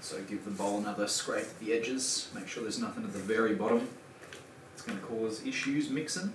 So give the bowl another scrape at the edges, make sure there's nothing at the very bottom. It's going to cause issues mixing.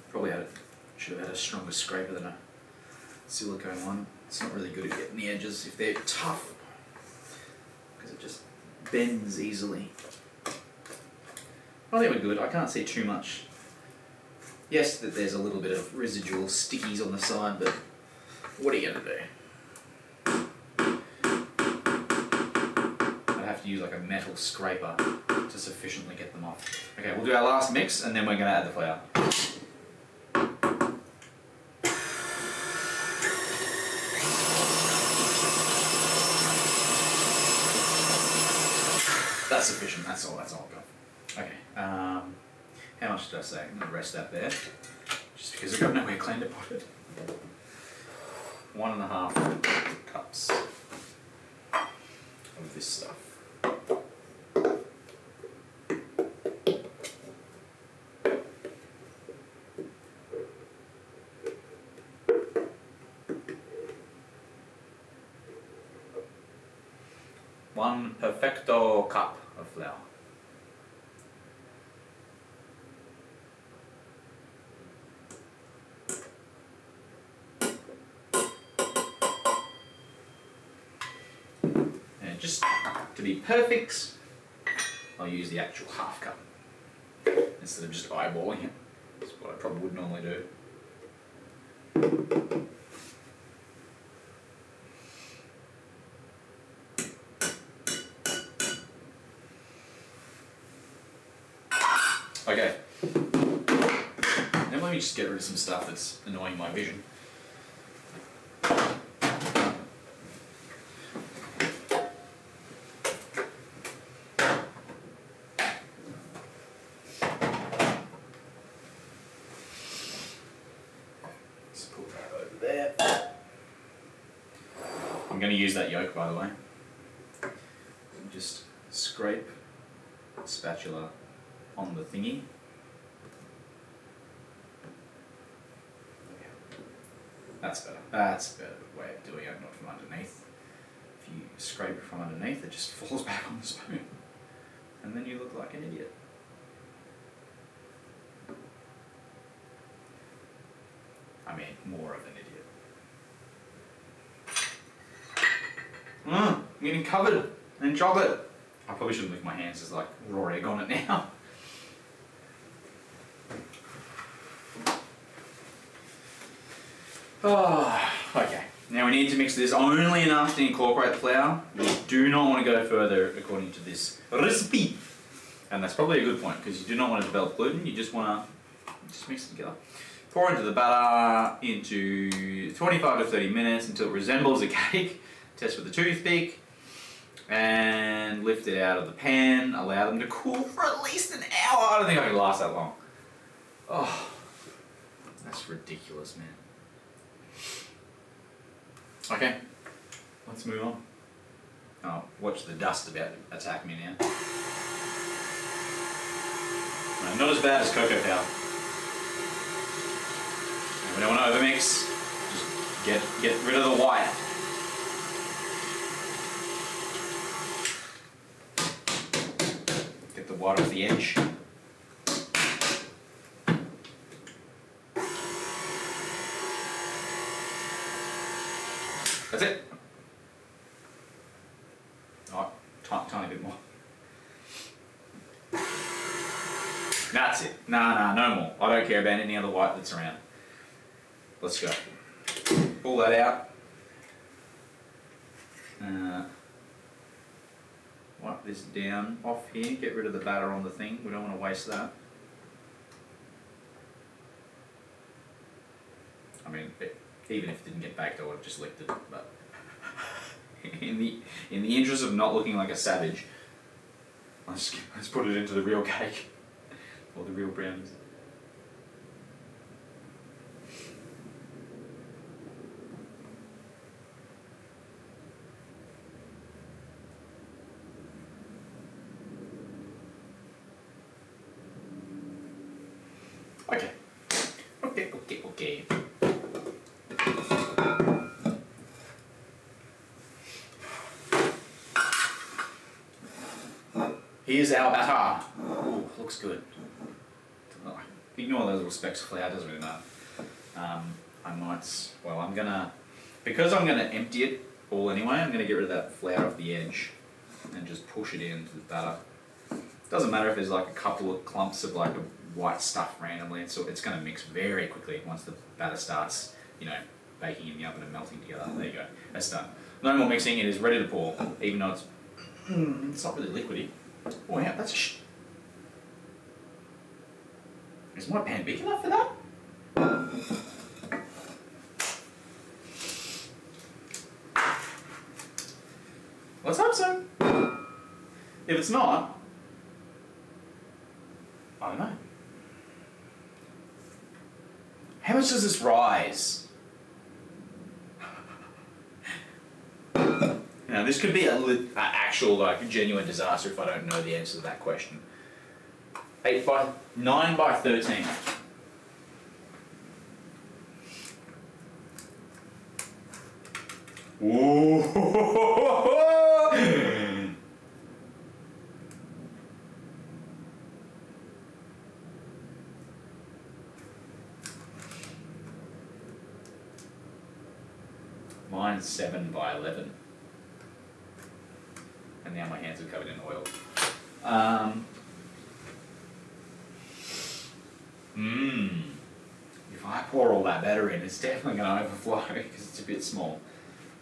Probably should have had a stronger scraper than a silicone one. It's not really good at getting the edges if they're tough, because it just bends easily. I think we're good. I can't see too much. Yes, that there's a little bit of residual stickies on the side, but what are you going to do? I'd have to use like a metal scraper to sufficiently get them off. Okay, we'll do our last mix and then we're going to add the flour. That's sufficient, that's all I've got. Okay, how much did I say? I'm going to rest that there, just because I've got nowhere clean to put it. 1.5 cups of this stuff. One perfecto cup of flour. And just to be perfect, I'll use the actual half cup instead of just eyeballing it. That's what I probably would normally do. Okay, now let me just get rid of some stuff that's annoying my vision. Just put that over there. I'm going to use that yolk, by the way. Just scrape the spatula on the thingy. That's better. That's a better way of doing it, not from underneath. If you scrape it from underneath, it just falls back on the spoon. And then you look like an idiot. I mean, more of an idiot. I'm getting covered in chocolate. I probably shouldn't lick my hands, there's like raw egg on it now. Oh, okay. Now we need to mix this only enough to incorporate the flour. We do not want to go further according to this recipe. And that's probably a good point, because you do not want to develop gluten, you just want to just mix it together. Pour into the batter into 25 to 30 minutes until it resembles a cake. Test with a toothpick. And lift it out of the pan, allow them to cool for at least an hour. I don't think I can last that long. Oh, that's ridiculous, man. Okay, let's move on. Oh, watch the dust about to attack me now. No, not as bad as cocoa powder. And we don't want to overmix. Just get rid of the white. Get the white off the edge. That's it. Oh, tiny bit more. That's it. Nah, no more. I don't care about any other white that's around. Let's go. Pull that out. Wipe this down off here. Get rid of the batter on the thing. We don't want to waste that. I mean, even if it didn't get baked, I would have just licked it. But in the interest of not looking like a savage, let's put it into the real cake or the real brownies. Okay. Here's our batter. Ooh, looks good. Oh, ignore those little specks of flour, doesn't really matter. Because I'm gonna empty it all anyway, I'm gonna get rid of that flour off the edge and just push it into the batter. Doesn't matter if there's like a couple of clumps of like a white stuff randomly, so it's gonna mix very quickly once the batter starts, baking in the oven and melting together. There you go, that's done. No more mixing, it is ready to pour, even though it's not really liquidy. Oh yeah, that's is my pan big enough for that? Let's hope so. If it's not, I don't know. How much does this rise? Now this could be an actual, genuine disaster if I don't know the answer to that question. 9 by 13. Ooh. Mine's 7 by 11. And now my hands are covered in oil. If I pour all that batter in, it's definitely going to overflow because it's a bit small.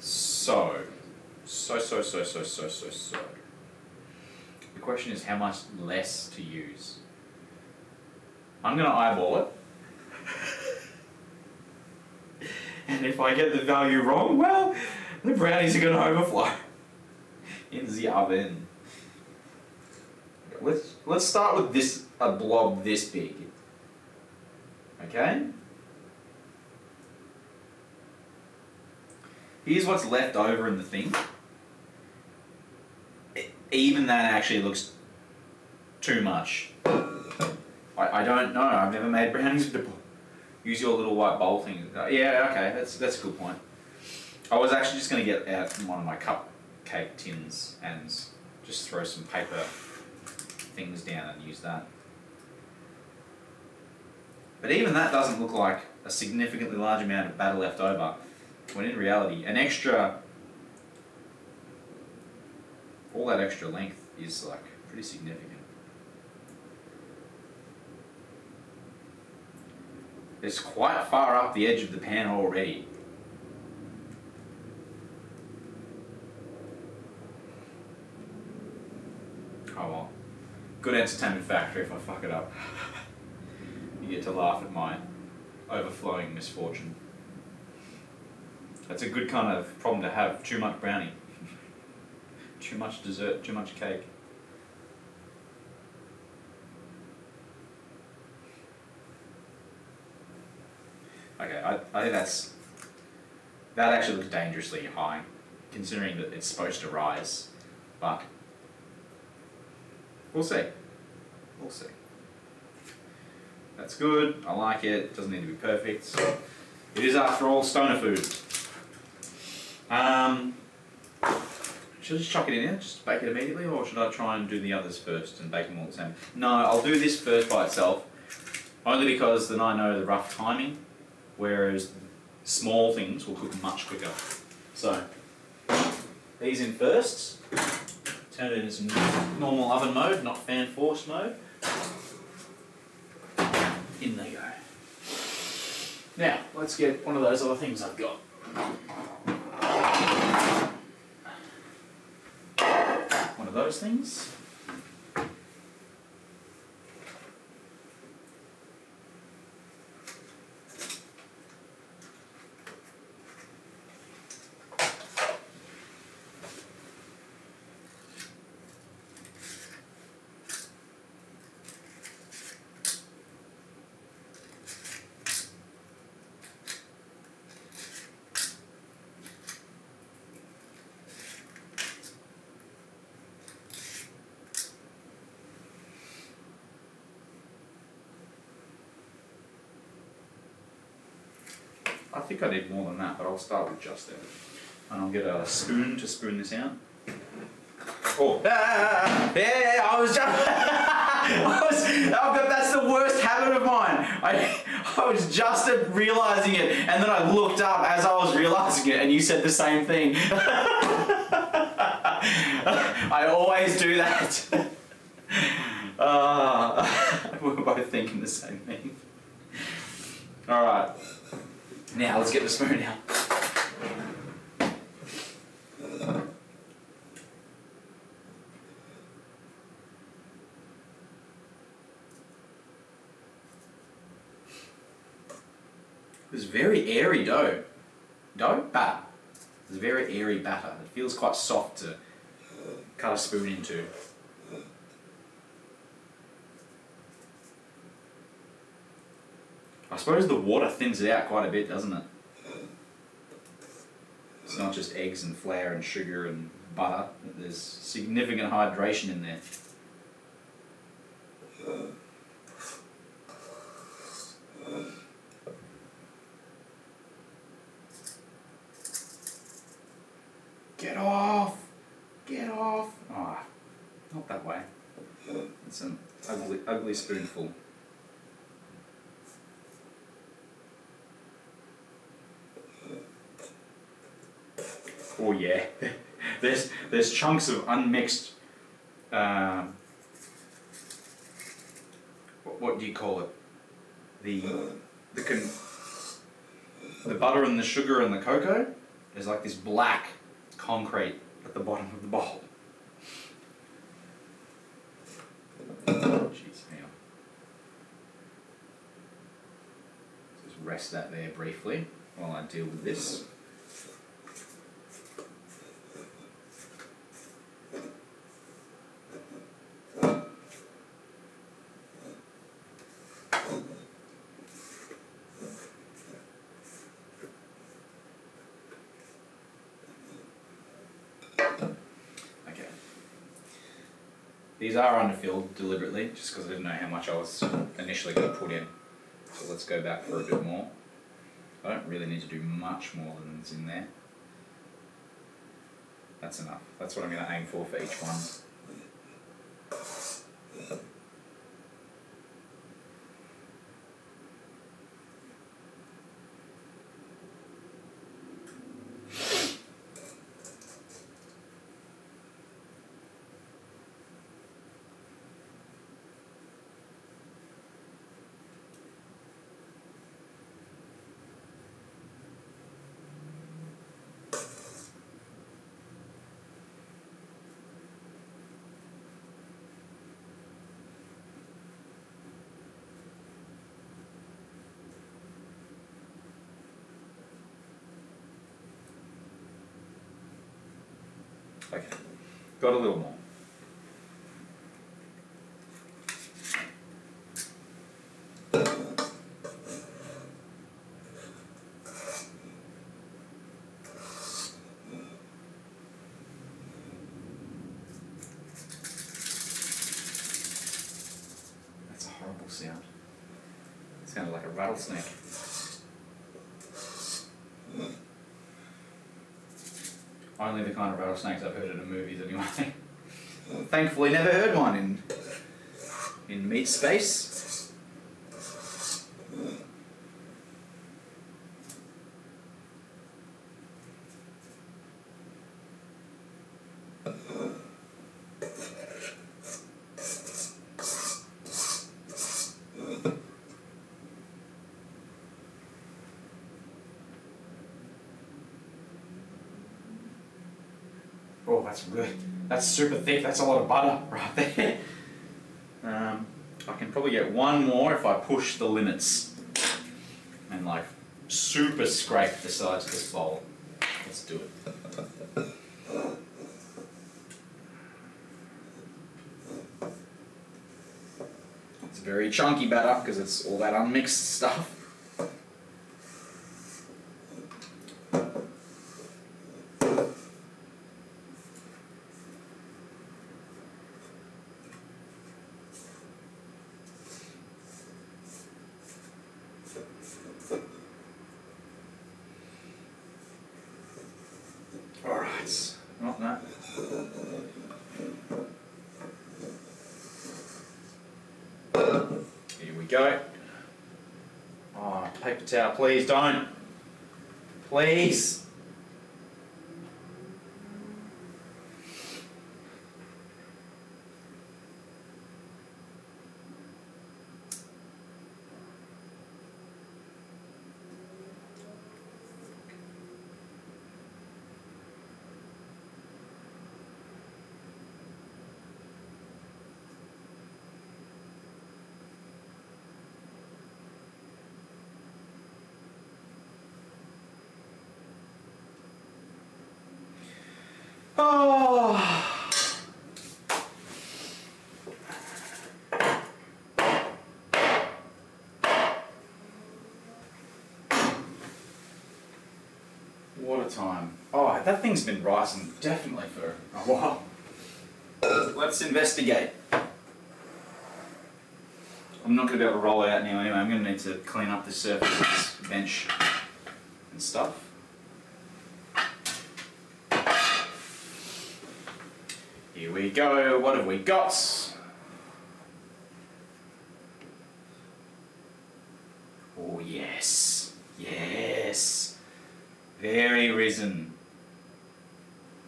So. The question is how much less to use. I'm going to eyeball it. And if I get the value wrong, well, the brownies are going to overflow in the oven. Let's start with this, a blob this big. Okay? Here's what's left over in the thing. Even that actually looks too much. I don't know. I've never made brownies before. Use your little white bowl thing. Yeah, okay, that's a good point. I was actually just going to get out one of my cupcake tins and just throw some paper things down and use that. But even that doesn't look like a significantly large amount of batter left over, when in reality, all that extra length is pretty significant. It's quite far up the edge of the pan already. Oh well. Good entertainment factor if I fuck it up. You get to laugh at my overflowing misfortune. That's a good kind of problem to have. Too much brownie. Too much dessert, too much cake. Okay, I think that actually looks dangerously high, considering that it's supposed to rise, but we'll see. We'll see. That's good, I like it, doesn't need to be perfect. It is, after all, stoner food. Should I just chuck it in here, just bake it immediately, or should I try and do the others first and bake them all the same? No, I'll do this first by itself, only because then I know the rough timing, whereas small things will cook much quicker. So, these in first, turn it into some normal oven mode, not fan force mode. In they go. Now, let's get one of those other things I've got. One of those things. I think I need more than that, but I'll start with just that. And I'll get a spoon to spoon this out. Oh, yeah, I was just, that's the worst habit of mine. I was just realizing it, and then I looked up as I was realizing it, and you said the same thing. I always do that. We're both thinking the same thing. All right, now let's get the spoon out. It's very airy dough. Batter. It's a very airy batter. It feels quite soft to cut a spoon into. I suppose the water thins it out quite a bit, doesn't it? It's not just eggs and flour and sugar and butter. There's significant hydration in there. Get off! Get off! Ah, oh, not that way. It's an ugly, ugly spoonful. Oh yeah, there's chunks of unmixed. What do you call it? The butter and the sugar and the cocoa. There's like this black concrete at the bottom of the bowl. Jeez, hang on. Just rest that there briefly while I deal with this. These are underfilled deliberately, just because I didn't know how much I was initially going to put in. So let's go back for a bit more. I don't really need to do much more than is in there. That's enough. That's what I'm going to aim for each one. Okay, got a little more. That's a horrible sound. It sounded like a rattlesnake. Only the kind of rattlesnakes I've heard in the movies anyway. Thankfully never heard one in meat space. Oh, that's good. That's super thick. That's a lot of butter right there. I can probably get one more if I push the limits and like super scrape the sides of this bowl. Let's do it. It's very chunky batter because it's all that unmixed stuff. Alright, not that. go. Oh, paper towel, please don't. Please. Oh. What a time. Oh, that thing's been rising definitely for a while. Let's investigate. I'm not going to be able to roll it out now anyway. I'm going to need to clean up the surface of this bench and stuff. Here we go. What have we got? Oh, yes. Yes. Very risen.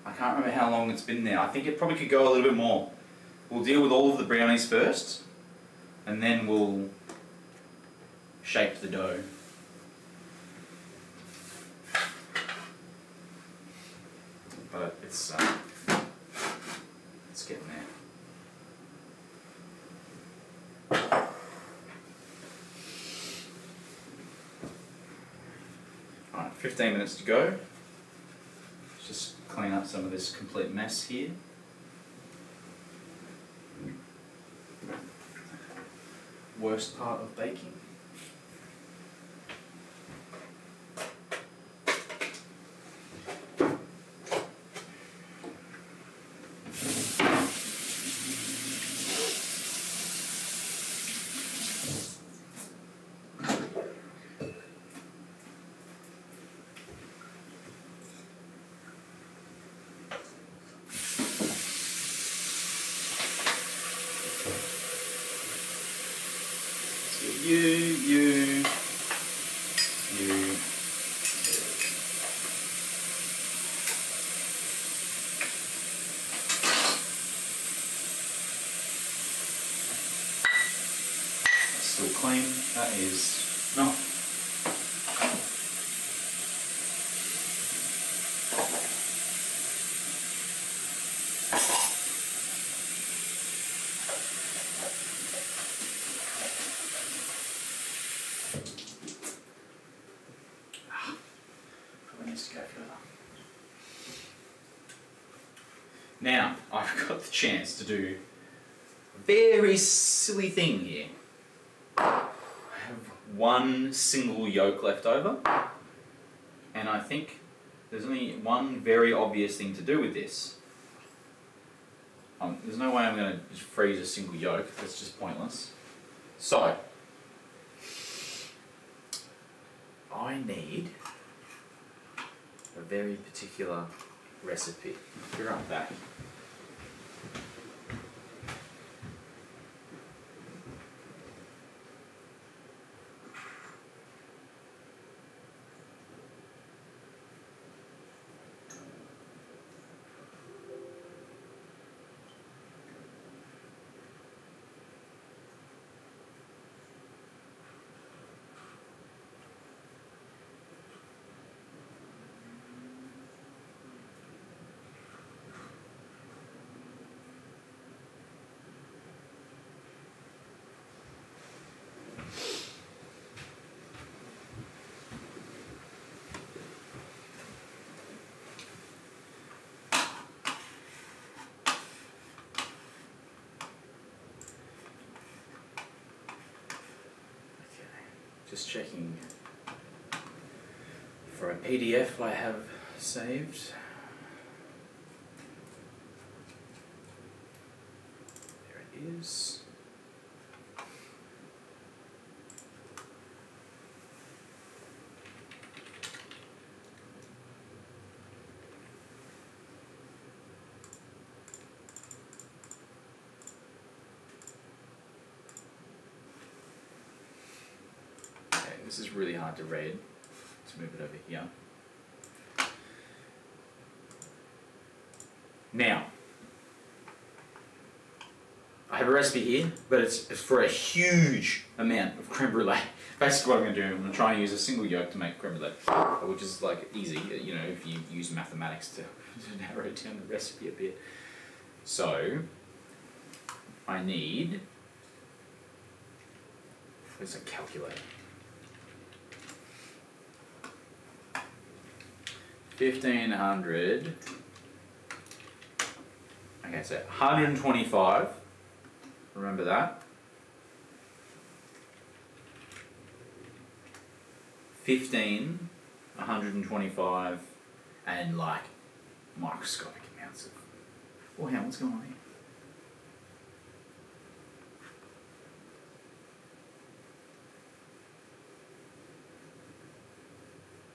I can't remember how long it's been there. I think it probably could go a little bit more. We'll deal with all of the brownies first, and then we'll shape the dough. But it's getting there. Alright, 15 minutes to go. Let's just clean up some of this complete mess here. Worst part of baking. You. Still clean. That is not. Now, I've got the chance to do a very silly thing here. I have one single yolk left over, and I think there's only one very obvious thing to do with this. There's no way I'm going to just freeze a single yolk, that's just pointless. So, I need a very particular recipe. Be right back. Just checking for a PDF I have saved. There it is. This is really hard to read. Let's move it over here. Now, I have a recipe here, but it's for a huge amount of creme brulee. Basically what I'm going to do, I'm going to try and use a single yolk to make creme brulee, which is like easy, you know, if you use mathematics to narrow down the recipe a bit. So, I need, where's a calculator? 1500, okay, so 125, remember that. 15, 125, and like microscopic amounts of, oh, hang on, what's going on here?